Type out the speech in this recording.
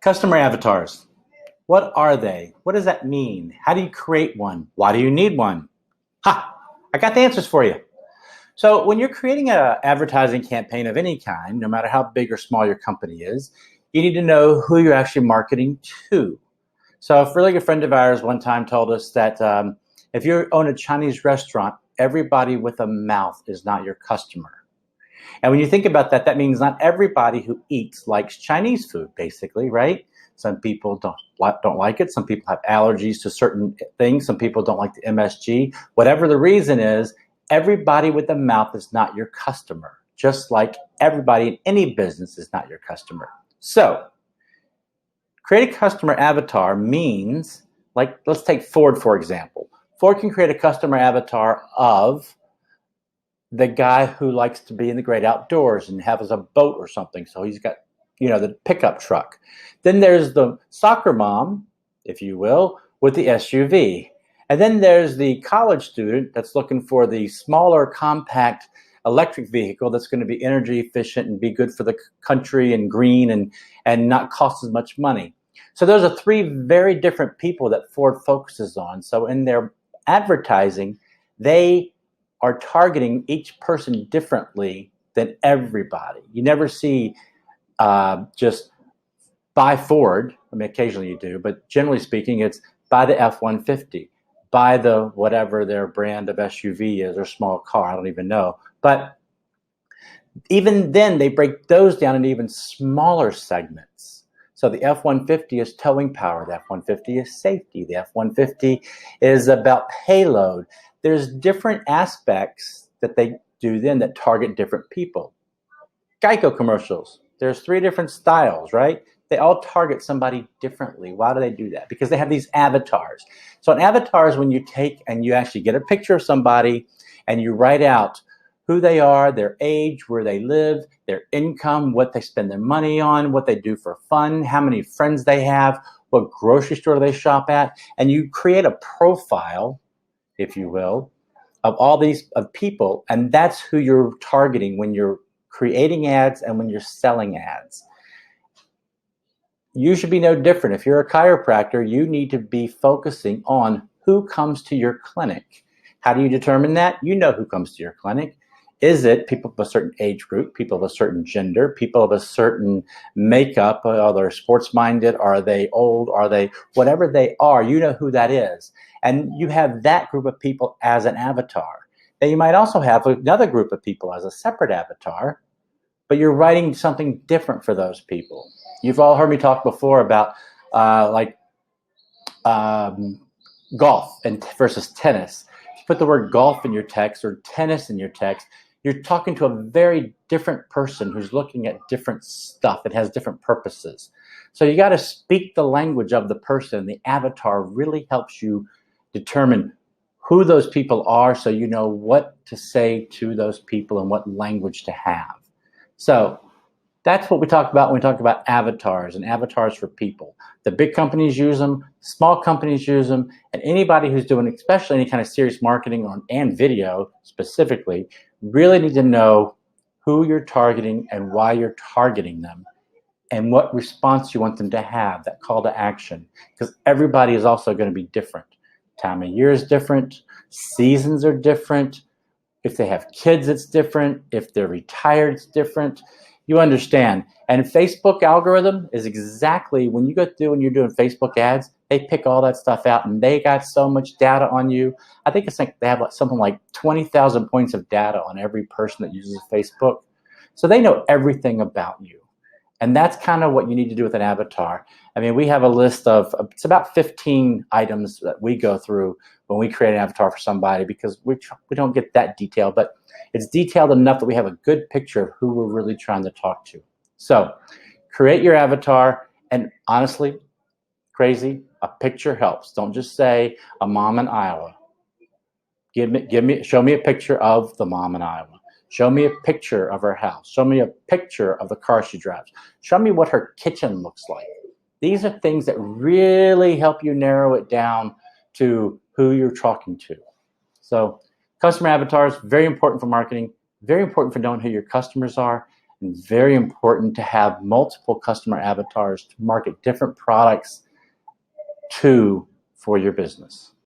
Customer avatars. What are they? What does that mean? How do you create one? Why do you need one? Ha! I got the answers for you. So when you're creating an advertising campaign of any kind, no matter how big or small your company is, you need to know who you're actually marketing to. So a really good friend of ours one time told us that if you own a Chinese restaurant, everybody with a mouth is not your customer. And when you think about that, that means not everybody who eats likes Chinese food, basically, right? Some people don't like it. Some people have allergies to certain things. Some people don't like the MSG. Whatever the reason is, everybody with a mouth is not your customer, just like everybody in any business is not your customer. So create a customer avatar means, like, let's take Ford, for example. Ford can create a customer avatar of the guy who likes to be in the great outdoors and has a boat or something. So he's got, the pickup truck. Then there's the soccer mom, if you will, with the SUV. And then there's the college student that's looking for the smaller, compact electric vehicle that's going to be energy efficient and be good for the country and green and not cost as much money. So those are three very different people that Ford focuses on. So in their advertising, they are targeting each person differently than everybody. You never see just buy Ford. I mean, occasionally you do, but generally speaking, it's buy the F-150, buy the whatever their brand of SUV is or small car. I don't even know. But even then, they break those down into even smaller segments. So the F-150 is towing power. The F-150 is safety. The F-150 is about payload. There's different aspects that they do then that target different people. Geico commercials. There's 3 different styles, right? They all target somebody differently. Why do they do that? Because they have these avatars. So an avatar is when you take and you actually get a picture of somebody and you write out who they are, their age, where they live, their income, what they spend their money on, what they do for fun, how many friends they have, what grocery store they shop at, and you create a profile, if you will, of all these people, and that's who you're targeting when you're creating ads and when you're selling ads. You should be no different. If you're a chiropractor, you need to be focusing on who comes to your clinic. How do you determine that? You know who comes to your clinic. Is it people of a certain age group, people of a certain gender, people of a certain makeup? Are they sports-minded? Are they old? Are they whatever they are? You know who that is. And you have that group of people as an avatar. Then you might also have another group of people as a separate avatar, but you're writing something different for those people. You've all heard me talk before about golf versus tennis. If you put the word golf in your text or tennis in your text, you're talking to a very different person who's looking at different stuff. It has different purposes. So you got to speak the language of the person. The avatar really helps you determine who those people are so you know what to say to those people and what language to have. So that's what we talk about when we talk about avatars and avatars for people. The big companies use them, small companies use them, and anybody who's doing especially any kind of serious marketing and video specifically really need to know who you're targeting and why you're targeting them and what response you want them to have, that call to action, because everybody is also going to be different. Time of year is different, seasons are different. If they have kids, it's different. If they're retired, it's different. You understand. And Facebook algorithm is exactly when you go through and you're doing Facebook ads, they pick all that stuff out and they got so much data on you. I think it's like they have something like 20,000 points of data on every person that uses Facebook. So they know everything about you. And that's kind of what you need to do with an avatar. I mean, we have a list of, it's about 15 items that we go through when we create an avatar for somebody because we don't get that detailed, but it's detailed enough that we have a good picture of who we're really trying to talk to. So create your avatar, and honestly, crazy, a picture helps. Don't just say a mom in Iowa. Show me a picture of the mom in Iowa. Show me a picture of her house. Show me a picture of the car she drives. Show me what her kitchen looks like. These are things that really help you narrow it down to who you're talking to. So customer avatars, very important for marketing, very important for knowing who your customers are, and very important to have multiple customer avatars to market different products to for your business.